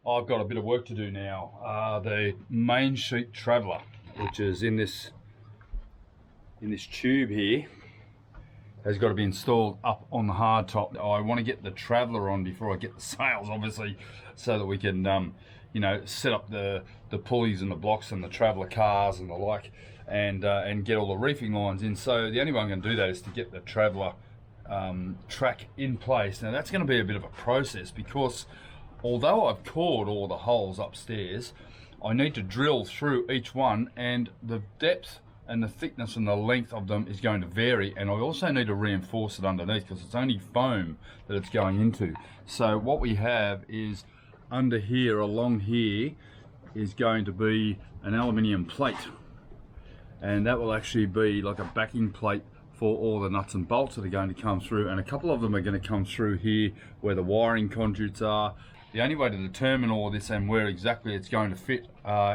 I've got a bit of work to do now. The main sheet traveller, which is in this tube here, has got to be installed up on the hard top. I want to get the traveller on before I get the sails, obviously, so that we can you know, set up the pulleys and the blocks and the traveller cars and the like, and get all the reefing lines in. So the only way I'm going to do that is to get the traveller track in place. Now that's going to be a bit of a process, because although I've cored all the holes upstairs, I need to drill through each one, and the depth and the thickness and the length of them is going to vary, and I also need to reinforce it underneath because it's only foam that it's going into. So what we have is under here, along here, is going to be an aluminium plate, and that will actually be like a backing plate for all the nuts and bolts that are going to come through, and a couple of them are going to come through here where the wiring conduits are. The only way to determine all this and where exactly it's going to fit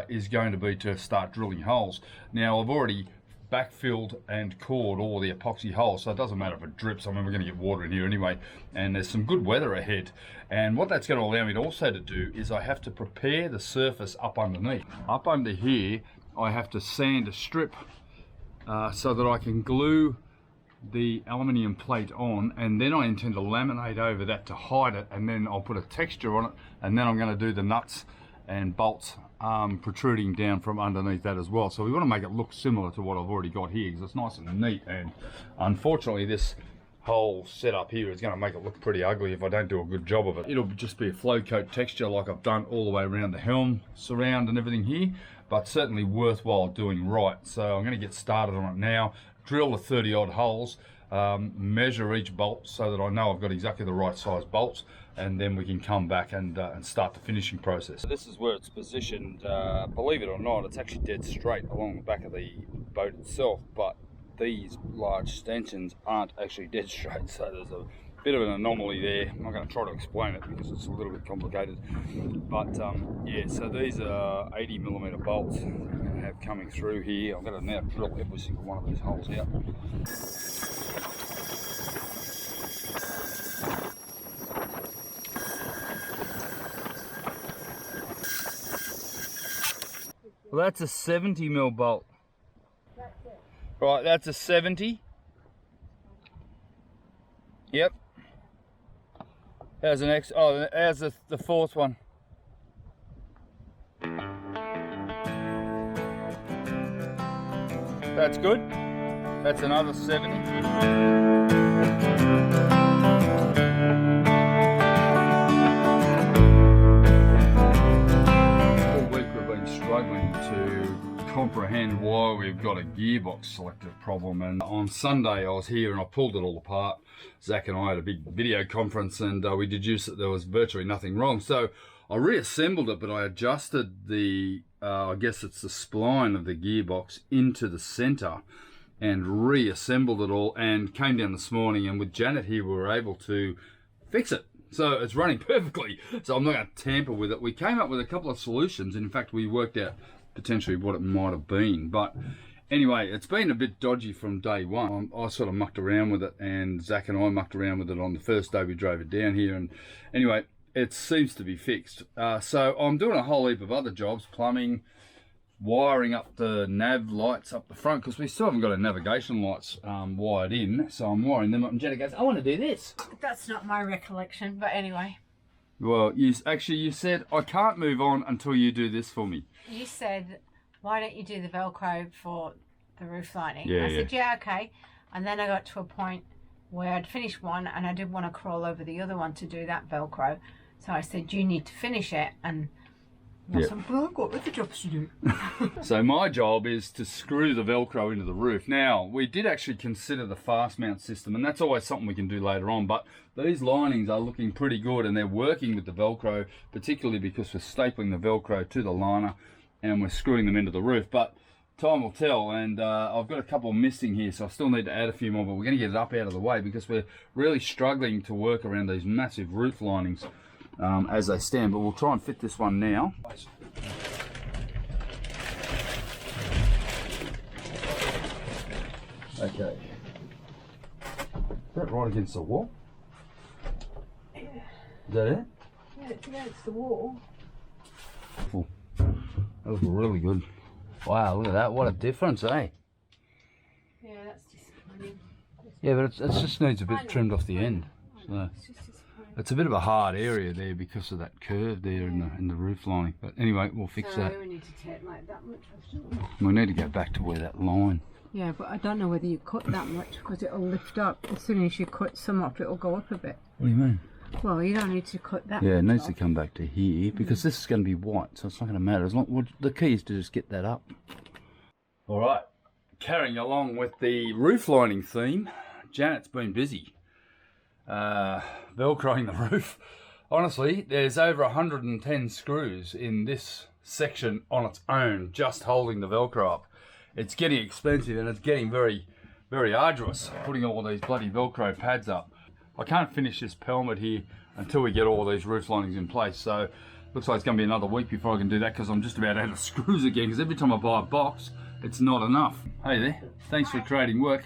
is going to be to start drilling holes. Now I've already backfilled and cored all the epoxy holes, so it doesn't matter if it drips. I mean, we're going to get water in here anyway, and there's some good weather ahead. And what that's going to allow me to also to do is I have to prepare the surface up underneath. Up under here, I have to sand a strip so that I can glue the aluminium plate on, and then I intend to laminate over that to hide it, and then I'll put a texture on it, and then I'm going to do the nuts and bolts protruding down from underneath that as well. So we want to make it look similar to what I've already got here, because it's nice and neat. And unfortunately this whole setup here is going to make it look pretty ugly if I don't do a good job of it. It'll just be a flow coat texture like I've done all the way around the helm surround and everything here, but certainly worthwhile doing right. So I'm going to get started on it now, drill the 30 odd holes, measure each bolt so that I know I've got exactly the right size bolts, and then we can come back and start the finishing process. This is where it's positioned. Believe it or not, it's actually dead straight along the back of the boat itself, but these large stanchions aren't actually dead straight, so there's a bit of an anomaly there. I'm not going to try to explain it because it's a little bit complicated, but yeah, so these are 80mm bolts I'm going to have coming through here. I'm going to now drill every single one of these holes out. Well, that's a 70mm bolt. That's it. Right, that's a 70. Yep. There's the next. Oh, there's the fourth one. That's good. That's another 70. Struggling to comprehend why we've got a gearbox selective problem, and on Sunday I was here and I pulled it all apart. Zach and I had a big video conference, and we deduced that there was virtually nothing wrong, so I reassembled it, but I adjusted the I guess it's the spline of the gearbox into the center and reassembled it all, and came down this morning, and with Janet here we were able to fix it. So it's running perfectly, so I'm not going to tamper with it. We came up with a couple of solutions, and in fact we worked out potentially what it might have been. But anyway, it's been a bit dodgy from day one. I sort of mucked around with it, and Zach and I mucked around with it on the first day we drove it down here, and anyway, it seems to be fixed. So I'm doing a whole heap of other jobs, plumbing, wiring up the nav lights up the front, because we still haven't got our navigation lights wired in, so I'm wiring them up, and Jenna goes, I want to do this. That's not my recollection, but anyway. Well, you said I can't move on until you do this for me. You said, why don't you do the Velcro for the roof lining? Yeah, I said, yeah, okay. And then I got to a point where I'd finished one and I didn't want to crawl over the other one to do that Velcro. So I said, you need to finish it. And I said, well, I've got other jobs to do. So my job is to screw the Velcro into the roof. Now, we did actually consider the fast mount system, and that's always something we can do later on, but these linings are looking pretty good, and they're working with the Velcro, particularly because we're stapling the Velcro to the liner and we're screwing them into the roof. But time will tell, and I've got a couple missing here, so I still need to add a few more, but we're going to get it up out of the way because we're really struggling to work around these massive roof linings as they stand. But we'll try and fit this one now. Okay. Is that right against the wall? Yeah. Is that it? Yeah, it's against the wall. Cool. That was really good. Wow, look at that. What a difference, eh? Yeah, that's disappointing. Yeah, but it just needs a bit trimmed off the end. So It's just disappointing. it's a bit of a hard area there because of that curve there in the roof lining. But anyway, we'll fix that. We need to take like that much off. We need to go back to where that line. Yeah, but I don't know whether you cut that much because it'll lift up. As soon as you cut some off, it'll go up a bit. What do you mean? Well, you don't need to cut that Yeah, it much needs off. to come back to here because this is going to be white, so it's not going to matter. As long, well, the key is to just get that up. All right, carrying along with the roof lining theme, Janet's been busy velcroing the roof. Honestly, there's over 110 screws in this section on its own, just holding the Velcro up. It's getting expensive and it's getting very, very arduous putting all these bloody Velcro pads up. I can't finish this pelmet here until we get all these roof linings in place. So looks like it's going to be another week before I can do that because I'm just about out of screws again, because every time I buy a box, it's not enough. Hey there, thanks for trading work.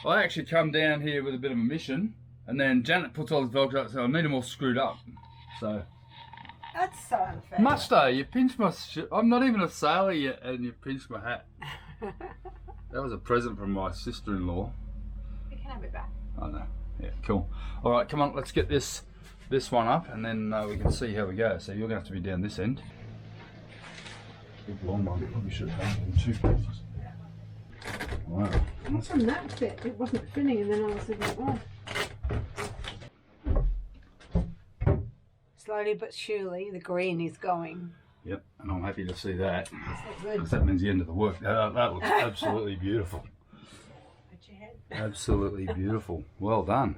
I actually come down here with a bit of a mission, and then Janet puts all this Velcro up, so I need them all screwed up. So That's so unfair. must I? You pinched my I'm not even a sailor yet, and you pinched my hat. That was a present from my sister-in-law. You can have it back. I know. Yeah, cool. All right, come on, let's get this one up, and then we can see how we go. So you're going to have to be down this end. Big long one. Probably should have done it in 2 pieces. Wow. What's on that bit? It wasn't filling, and then all of a sudden, oh. Slowly but surely, the green is going. Yep, and I'm happy to see that. That's not good. Because that means the end of the work. That looks absolutely beautiful. Put your head. Absolutely beautiful. Well done.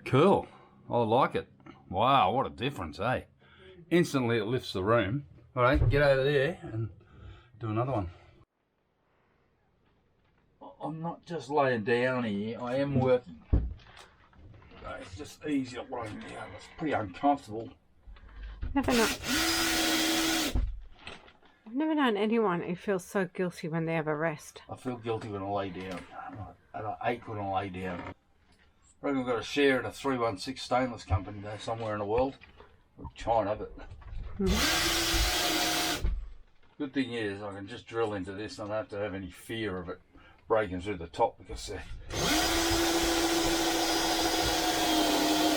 Cool. I like it. Wow, what a difference, eh? Instantly it lifts the room. All right, get over there and do another one. I'm not just laying down here, I am working. It's just easier lying down. It's pretty uncomfortable. I've never known anyone who feels so guilty when they have a rest. I feel guilty when I lay down. And I ache when I lay down. I reckon I've got a share in a 316 stainless company there somewhere in the world. I'll try and have it. Good thing is I can just drill into this and I don't have to have any fear of it breaking through the top, because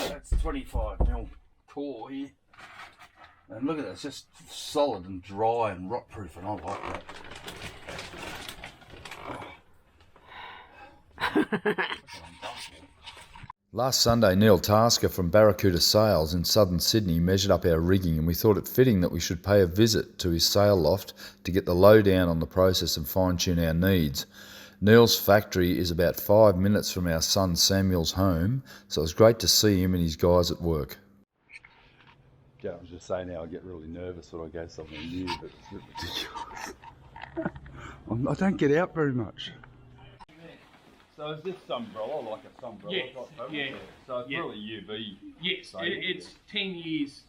that's 25mm core here. And look at that, it's just solid and dry and rot proof, and I like that. Last Sunday, Neil Tasker from Barracouta Sails in southern Sydney measured up our rigging, and we thought it fitting that we should pay a visit to his sail loft to get the lowdown on the process and fine-tune our needs. Neil's factory is about 5 minutes from our son Samuel's home, so it was great to see him and his guys at work. Yeah, I was just saying now I get really nervous when I go somewhere new, but it's a bit ridiculous. I don't get out very much. So is this umbrella like a sunbrella? Yes, yeah. So it's Yeah. really UV. Yes, it's 10 years.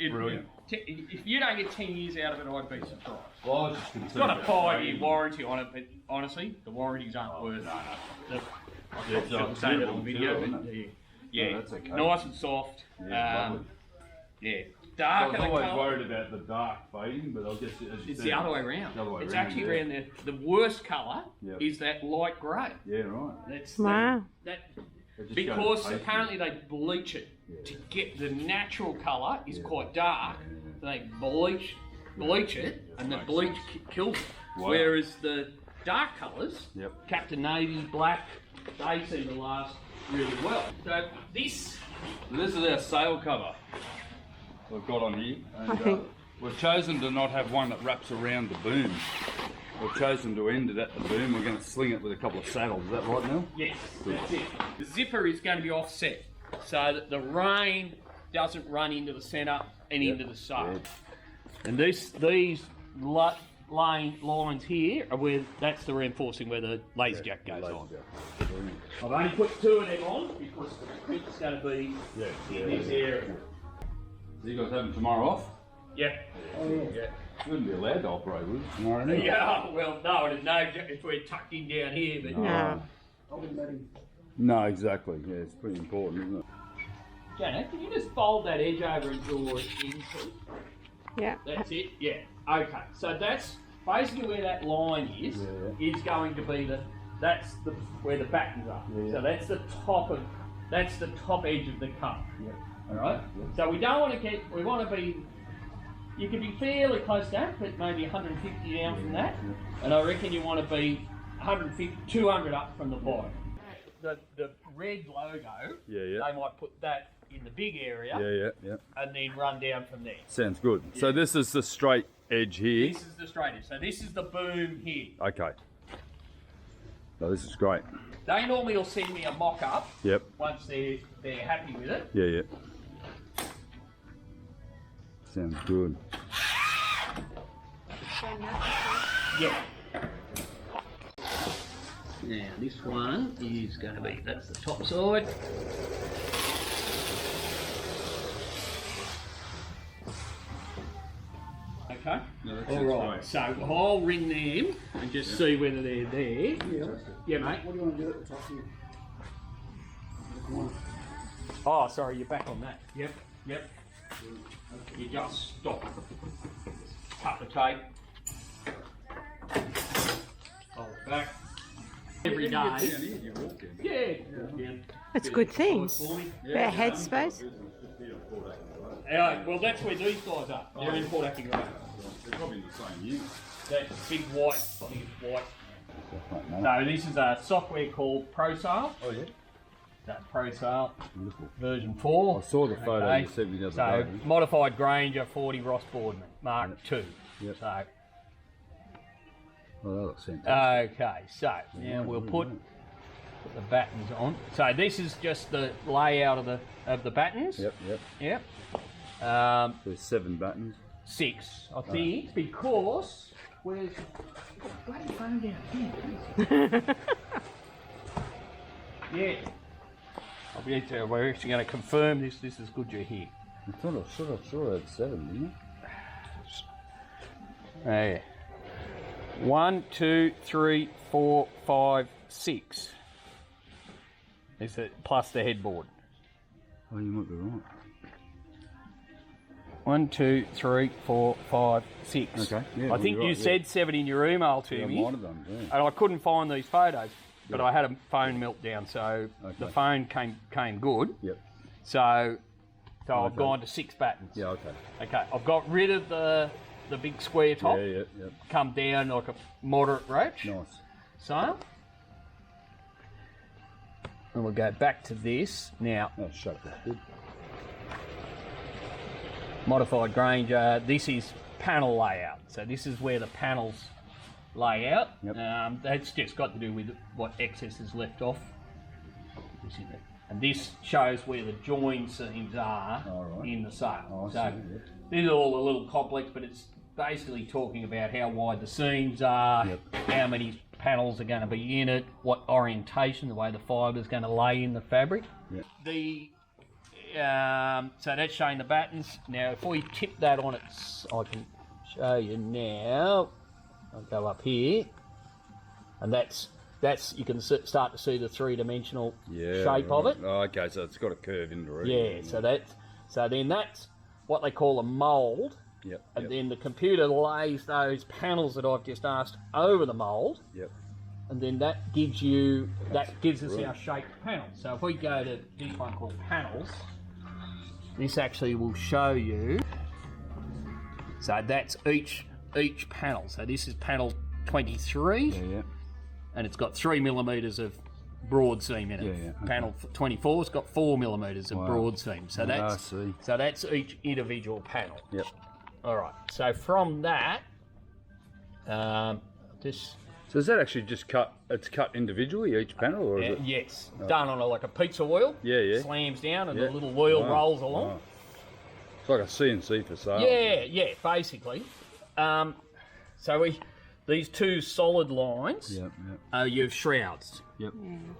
Brilliant. If you don't get 10 years out of it, I'd be surprised. Well, I was just It's got a 5-year warranty on it, but honestly, the warranties aren't worth it. Yeah, I'm so saying it beautiful on video, too, but isn't yeah, No, that's okay. nice and soft. Yeah, lovely. Yeah, I darker was than always colour. worried about the dark fading, but I guess as you It's said, the other way around. the other way It's around, actually yeah. around there. The worst colour Yep. is that light grey. Yeah, right. That's Wow. that They just because go to paste apparently they bleach it to get the natural colour is quite dark. So they bleach it, and the bleach kills it. Wow. Whereas the dark colours, Yep. Captain Navy, black, they seem to last really well. So this, This is our sail cover we've got on here. And, I think- we've chosen to not have one that wraps around the boom. We've chosen to end it at the boom. We're going to sling it with a couple of saddles. Is that right, Neil? yes, that's it. The zipper is going to be offset so that the rain doesn't run into the centre and into the sail. And these lines here are where that's the reinforcing where the laser jack goes on. I've only put 2 of them on because the pit's going to be in this area. So you guys having tomorrow off? Yeah. You wouldn't be allowed to operate with it tomorrow anyway. Yeah, well, no, I didn't know if we're tucked in down here, but No. I wouldn't let him. No, exactly. Yeah, it's pretty important, isn't it? Janet, can you just fold that edge over and draw it into? Yeah. That's it? Yeah. Okay. So that's basically where that line is, is going to be where the battens are. So that's the top edge of the cup. Alright? So we don't want to we want to be, you can be fairly close to that, but maybe 150 down from that. And I reckon you want to be 150, 200 up from the bottom. The red logo, they might put that in the big area, and then run down from there. Sounds good. Yeah. So this is the straight edge here. This is the straight edge. So this is the boom here. Okay. So this is great. They normally will send me a mock-up. Yep. Once they're happy with it. Yeah. Sounds good. Yeah. Now this one is going to be, that's the top side. Okay. Alright, so I'll ring them and just see whether they're there. Yeah, mate. What do you want to do at the top here? Oh, sorry, you're back on that. Yep. You just stop. Cut the tape. Hold it back. Every day. Yeah. That's a good thing. Better headspace. Well, that's where these guys are. They're in Port Acting Road. They're probably the same year. That's big white. I think it's white. So this is a software called ProSail. Oh yeah. That ProSail Beautiful. version 4. I saw the photo you sent me the other day. Modified Granger 40 Ross Boardman Mark II. Yep. So. Oh, that looks fantastic. Okay, so now we'll put the battens on. So this is just the layout of the battens. Yep. There's 7 buttons. 6, I think, because where's the bloody phone down here? Yeah. We're actually going to confirm this. This is good you're here. I thought I saw it at 7, didn't I? Yeah. 1, 2, 3, 4, 5, 6. Is it plus the headboard? Oh, you might be right. 1, 2, 3, 4, 5, 6. Okay. Yeah, I think you said 7 in your email to me. I might have done, And I couldn't find these photos, but I had a phone meltdown, so the phone came good. Yep. So I've gone to 6 battens. Yeah. Okay. Okay. I've got rid of the big square top. Yep. Come down like a moderate roach. Nice. Sail. And we'll go back to this now. Oh, shut up. Good. Modified Granger. This is panel layout. So this is where the panels lay out. Yep. That's just got to do with what excess is left off. And this shows where the join seams are in the sail. These are all a little complex, but it's basically talking about how wide the seams are, how many panels are going to be in it, what orientation, the way the fibre is going to lay in the fabric. So that's showing the battens. Now if we tip that on its, I can show you now. I'll go up here, and that's you can start to see the 3-dimensional shape of it. Oh, okay, so it's got a curve into it. Yeah, so then that's what they call a mould. And then the computer lays those panels that I've just asked over the mould. And then that gives us our shaped panel. So if we go to this one called panels, this actually will show you. So that's each panel. So this is panel 23. And it's got 3 millimetres of broad seam in it. Panel 24's got 4 millimetres of broad seam. So that's each individual panel. All right. So from that, So is that actually just cut? It's cut individually each panel, or is it? Yes, done on like a pizza wheel. Slams down and the little wheel rolls along. It's like a CNC for sale. Yeah, basically. So these 2 solid lines are your shrouds.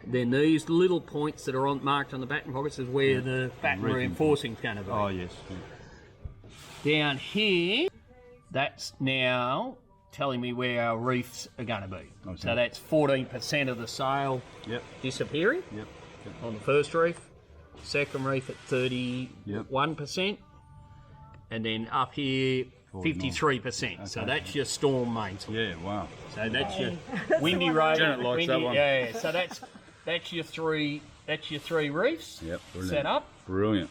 Then these little points that are marked on the batten pockets is where the batten reinforcing is going to be. Oh yes. Down here, that's now telling me where our reefs are going to be. So that's 14% of the sail disappearing on the first reef. second reef at 31%, and then up here 53%. So that's your storm mains. Yeah, wow. So that's your windy road. Janet likes that one. Yeah, so that's your three reefs. Yep, brilliant. Set up. Brilliant.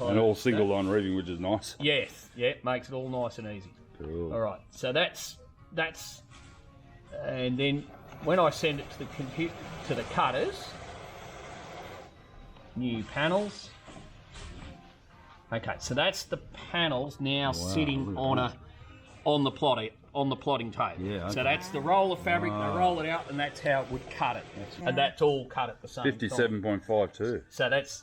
And all single line reefing, which is nice. Yes, yeah, makes it all nice and easy. Cool. All right, so that's, and then when I send it to the cutters, new panels. Okay, so that's the panels now sitting on the plotting table. Yeah, okay. So that's the roll of fabric. They roll it out, and that's how it would cut it. And that's all cut at the same time. 57.52. So that's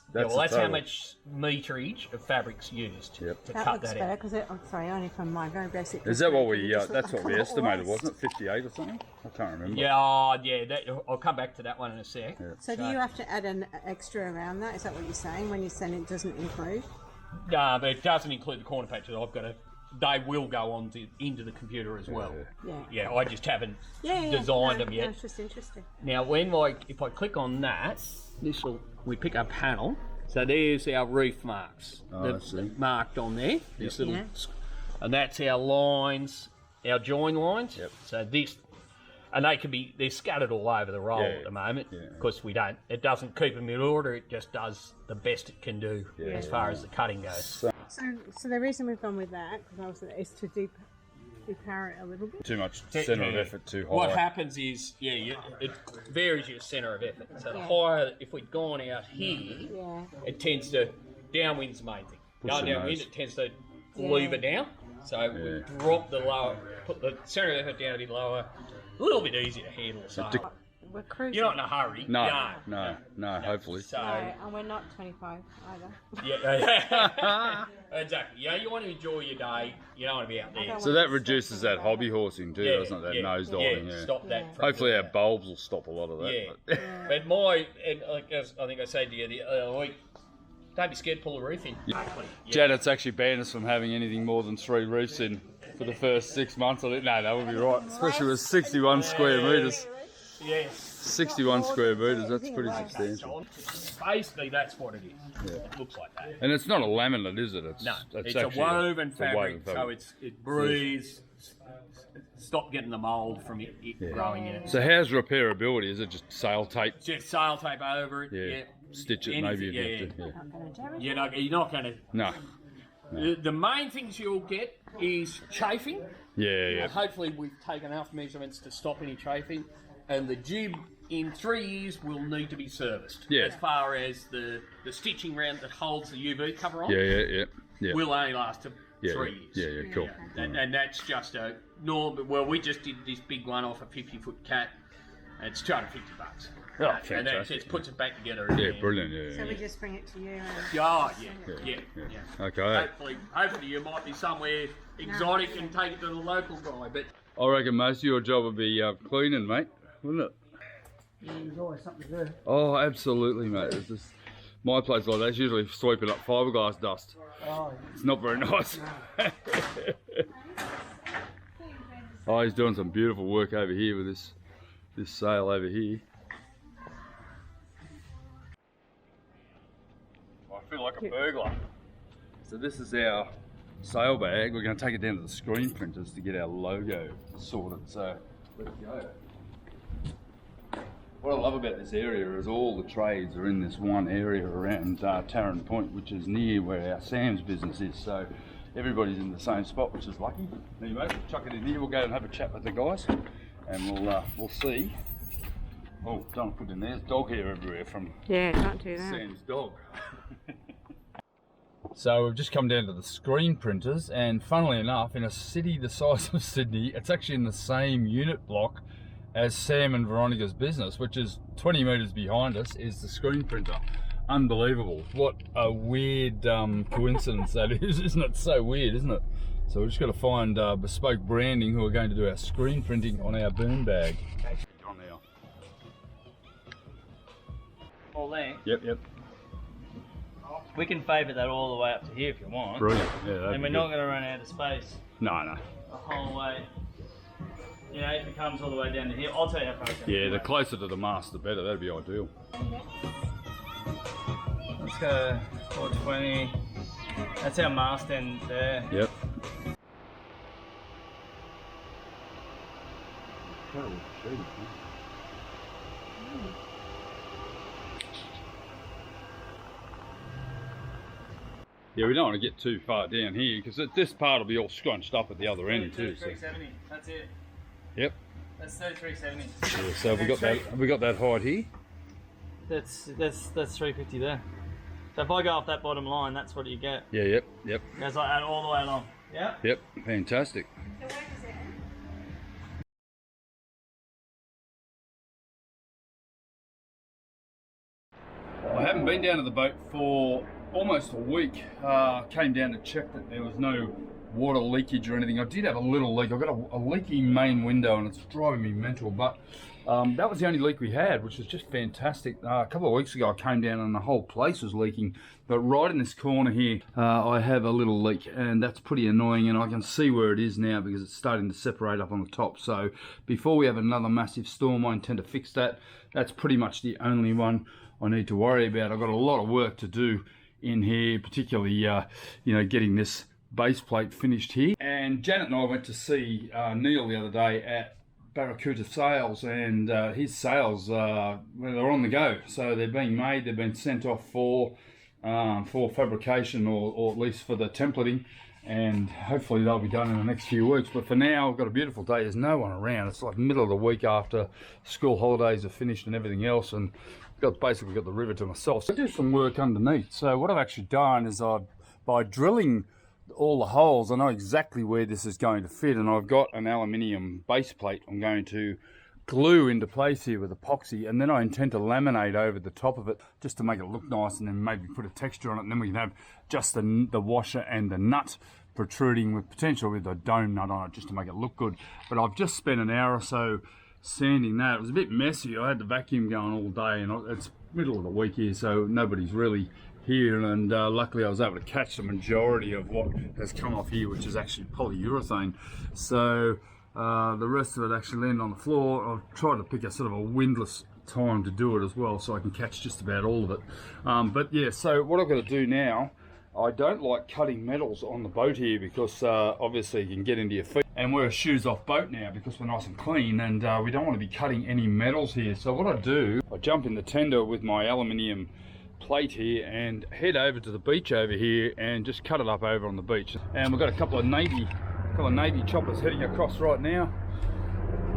how much meterage of fabric's used to That cut looks that better out. because I'm sorry, only from my very basic. Is that what we? That's what we estimated, wasn't it? 58 or something? I can't remember. Yeah, I'll come back to that one in a sec. Yeah. So do you have to add an extra around that? Is that what you're saying when you send it doesn't include? But it doesn't include the corner patches. They will go on into the computer as well. Yeah, I just haven't designed them yet. No, it's just interesting. Now, if I click on that, we pick a panel. So there's our reef marks. I see. Marked on there. This little, and that's our lines, our join lines. Yep. So this, and they're scattered all over the roll at the moment because it doesn't keep them in order. It just does the best it can do as far as the cutting goes. So the reason we've gone with that is to depower it a little bit. Too much centre of effort, too high. What happens is, it varies your centre of effort. So the higher, if we'd gone out here, it tends to, downwind's the main thing. Going downwind, it tends to lever down. So we drop the lower, put the centre of effort down a bit lower, a little bit easier to handle. So We're cruising. you're not in a hurry. No, hopefully. So, and we're not 25 either. yeah, exactly. Yeah, you want to enjoy your day. You don't want to be out there. So that reduces that hobby horsing too, doesn't it? That nose diving. Yeah. Stop that. Hopefully our bulbs will stop a lot of that. Yeah. But like I think I said to you the other week, don't be scared to pull the roof in. Janet's actually banned us from having anything more than 3 roofs in for the first 6 months. I think, no, that would be right. Especially with 61 square metres. Yes. 61 square metres, that's pretty substantial. Basically, that's what it is. It looks like that. And it's not a laminate, is it? No, it's a actually woven fabric, so it breathes. Stop getting the mould from it growing in it. So how's repairability? Is it just sail tape? Just sail tape over it. Yeah. Stitch it maybe if you have to. You're not going to. No. The main things you'll get is chafing. Yeah. Hopefully we've taken enough measurements to stop any chafing. And the jib in 3 years will need to be serviced. Yeah. As far as the stitching round that holds the UV cover on. Yeah. Will only last 3 years. Yeah, cool. And that's just a normal. Well, we just did this big one off a 50-foot cat. And it's $250. Oh, and that fantastic. just puts it back together. Yeah, brilliant. So we just bring it to you. Yeah. Okay. Hopefully you might be somewhere exotic and take it to the local guy. But I reckon most of your job would be cleaning, mate, wouldn't it? There's always something to do. Oh, absolutely, mate. It's just, my place like that's usually sweeping up fiberglass dust. Oh, It's not very nice. Oh, he's doing some beautiful work over here with this sail over here. I feel like a burglar. So this is our sail bag. We're going to take it down to the screen printers to get our logo sorted. So let's go. What I love about this area is all the trades are in this one area around Tarrant Point, which is near where our Sam's business is. So everybody's in the same spot, which is lucky. Anyway, we'll chuck it in here. We'll go and have a chat with the guys, and we'll see. Oh, don't put it in there. There's dog hair everywhere from Can't do that. Sam's dog. So we've just come down to the screen printers, and funnily enough, in a city the size of Sydney, it's actually in the same unit block as Sam and Veronica's business, which is 20 metres behind us, is the screen printer. Unbelievable. What a weird coincidence that is, isn't it? So weird, isn't it? So we've just got to find Bespoke Branding, who are going to do our screen printing on our boom bag. On now. all there. Yep. We can favour that all the way up to here if you want. Brilliant. Yeah, that'd And be we're not good. going to run out of space No. the whole way. You know, if it comes all the way down to here, I'll tell you how far it's going to Yeah, go. the closer to the mast, the better. That'd be ideal. Let's go 420. That's our mast end there. Yep. Yeah, we don't want to get too far down here because this part will be all scrunched up at the other end too. So. 3370. That's it. Yep. That's 3370. Yeah, so we got that height here. That's 350 there. So if I go off that bottom line, that's what you get. Yeah. Yep. It goes like that all the way along. Yeah. Yep. Fantastic. So where does it end? I haven't been down to the boat for almost a week. Came down to check that there was no water leakage or anything. I did have a little leak. I've got a leaky main window and it's driving me mental, but that was the only leak we had, which was just fantastic. A couple of weeks ago I came down and the whole place was leaking, but right in this corner here I have a little leak, and that's pretty annoying, and I can see where it is now because it's starting to separate up on the top. So before we have another massive storm, I intend to fix that. That's pretty much the only one I need to worry about. I've got a lot of work to do in here, particularly you know, getting this base plate finished here. And Janet and I went to see Neil the other day at Barracouta Sails, and his sails well, they're on the go. So they're being made, they've been sent off for fabrication, or at least for the templating, and hopefully they'll be done in the next few weeks. But for now, I've got a beautiful day. There's no one around. It's like middle of the week after school holidays are finished and everything else, and basically got the river to myself. So I do some work underneath. So what I've actually done is by drilling all the holes, I know exactly where this is going to fit, and I've got an aluminium base plate I'm going to glue into place here with epoxy, and then I intend to laminate over the top of it just to make it look nice, and then maybe put a texture on it, and then we can have just the washer and the nut protruding, with potential with a dome nut on it just to make it look good. But I've just spent an hour or so sanding that. It was a bit messy. I had the vacuum going all day, and it's middle of the week here, so nobody's really here, and luckily I was able to catch the majority of what has come off here, which is actually polyurethane. So the rest of it actually landed on the floor. I've tried to pick a sort of a windless time to do it as well, so I can catch just about all of it. But yeah, so what I've got to do now, I don't like cutting metals on the boat here because obviously you can get into your feet, and we're a shoes off boat now because we're nice and clean, and we don't want to be cutting any metals here. So what I do, I jump in the tender with my aluminium plate here and head over to the beach over here and just cut it up over on the beach. And we've got a couple of Navy choppers heading across right now,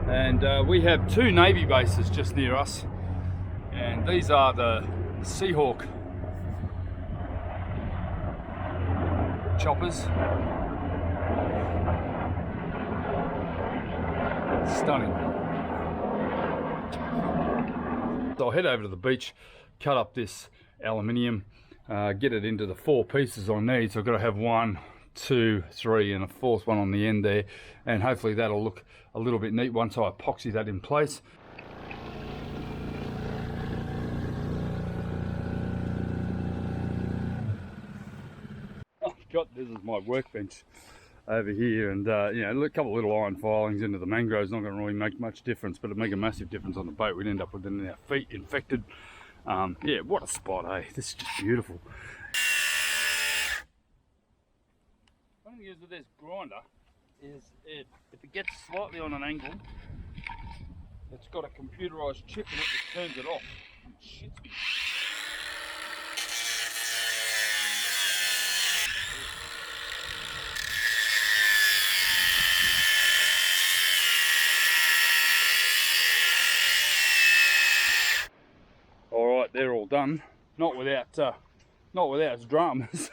and we have two Navy bases just near us, and these are the Seahawk choppers. Stunning. So I'll head over to the beach, cut up this aluminium, get it into the 4 pieces I need. So I've got to have 1, 2, 3 and a 4th one on the end there, and hopefully that'll look a little bit neat once I epoxy that in place. This is my workbench over here, and you know, a couple of little iron filings into the mangroves, not going to really make much difference, but it'd make a massive difference on the boat. We'd end up with them in our feet infected. Yeah, what a spot, eh? This is just beautiful. One thing is with this grinder is if it gets slightly on an angle, it's got a computerized chip in it that turns it off. It shits me. They're all done, not without dramas.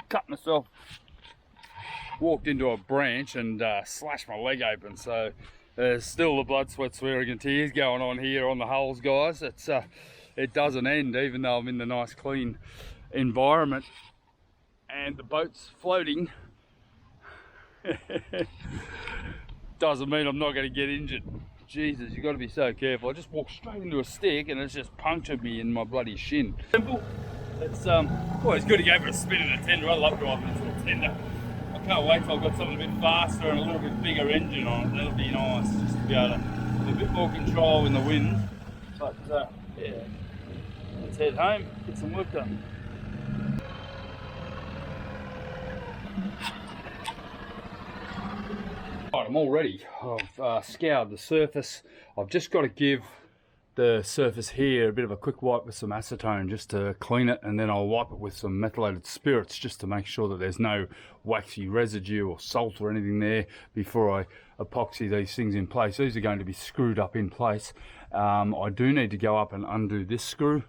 Cut myself, walked into a branch and slashed my leg open, so there's still the blood, sweat, swearing and tears going on here on the hulls, guys. It doesn't end, even though I'm in the nice clean environment and the boat's floating. Doesn't mean I'm not going to get injured. Jesus, you've got to be so careful. I just walked straight into a stick and it's just punctured me in my bloody shin. Simple. It's always good to go for a spin in a tender. I love driving this little tender. I can't wait till I've got something a bit faster and a little bit bigger engine on it. That'll be nice, just to be able to have a bit more control in the wind. But yeah, let's head home, get some work done. Right, I'm all ready. I've scoured the surface. I've just got to give the surface here a bit of a quick wipe with some acetone just to clean it, and then I'll wipe it with some methylated spirits just to make sure that there's no waxy residue or salt or anything there before I epoxy these things in place. These are going to be screwed up in place. I do need to go up and undo this screw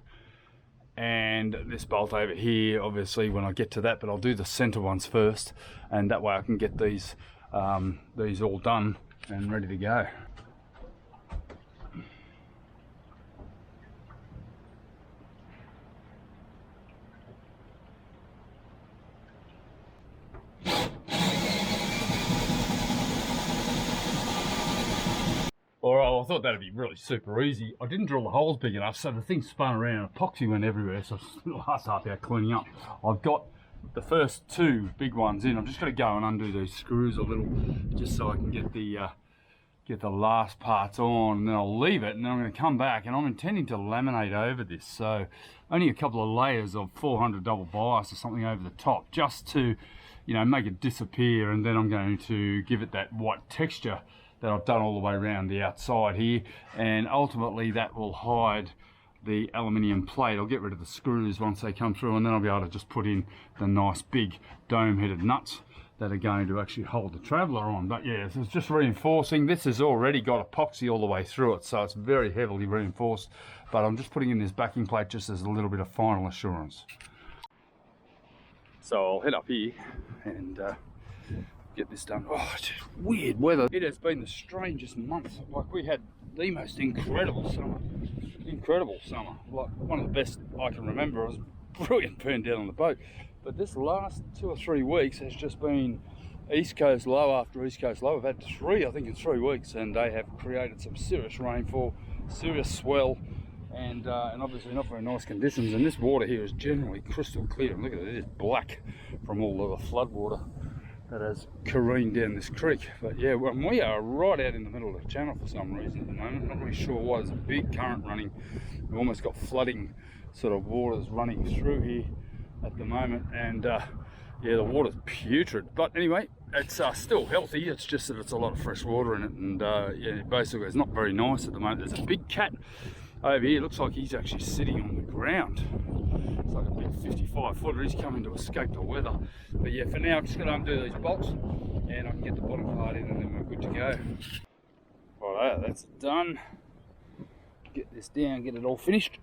and this bolt over here, obviously, when I get to that, but I'll do the center ones first, and that way I can get these all done and ready to go. Alright, I thought that'd be really super easy. I didn't drill the holes big enough, so the thing spun around, epoxy went everywhere, so I spent the last half hour cleaning up. I've got the first two big ones in. I'm just going to go and undo these screws a little, just so I can get the last parts on, and then I'll leave it, and then I'm going to come back, and I'm intending to laminate over this, so only a couple of layers of 400 double bias or something over the top, just to, you know, make it disappear, and then I'm going to give it that white texture that I've done all the way around the outside here, and ultimately that will hide the aluminium plate. I'll get rid of the screws once they come through, and then I'll be able to just put in the nice big dome-headed nuts that are going to actually hold the Traveller on. But yeah, so it's just reinforcing. This has already got epoxy all the way through it, so it's very heavily reinforced, but I'm just putting in this backing plate just as a little bit of final assurance. So I'll head up here and get this done. Oh, it's just weird weather. It has been the strangest month. Like, we had the most incredible summer. Incredible summer. Like, one of the best I can remember. It was brilliant burn down on the boat. But this last 2 or 3 weeks has just been East Coast low after East Coast low. We've had three, I think, in 3 weeks, and they have created some serious rainfall, serious swell, and obviously not very nice conditions. And this water here is generally crystal clear. And look at it, it is black from all of the flood water that has careened down this creek. But yeah, well, we are right out in the middle of the channel for some reason at the moment. Not really sure why. There's a big current running. We've almost got flooding sort of waters running through here at the moment, and yeah, the water's putrid. But anyway, it's still healthy. It's just that it's a lot of fresh water in it, and yeah, basically it's not very nice at the moment. There's a big cat over here. Looks like he's actually sitting on the ground. It's like a big 55-footer. He's coming to escape the weather. But yeah, for now I'm just going to undo these bolts, and I can get the bottom part in, and then we're good to go. Righto, that's done. Get this down, get it all finished.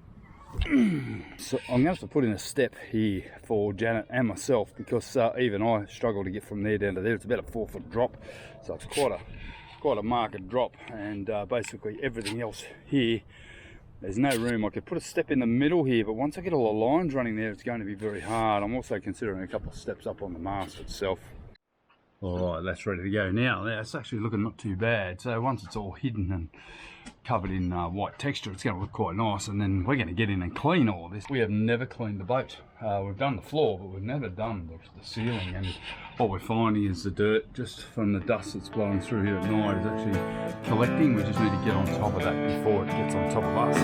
So I'm going to have to put in a step here for Janet and myself, because even I struggle to get from there down to there. It's about a 4-foot drop, so it's quite a marked drop, and basically everything else here, there's no room. I could put a step in the middle here, but once I get all the lines running there, it's going to be very hard. I'm also considering a couple of steps up on the mast itself. Alright, that's ready to go now. It's actually looking not too bad. So once it's all hidden and covered in white texture, it's going to look quite nice, and then we're going to get in and clean all of this. We have never cleaned the boat. We've done the floor, but we've never done the ceiling, and what we're finding is the dirt just from the dust that's blowing through here at night is actually collecting. We just need to get on top of that before it gets on top of us.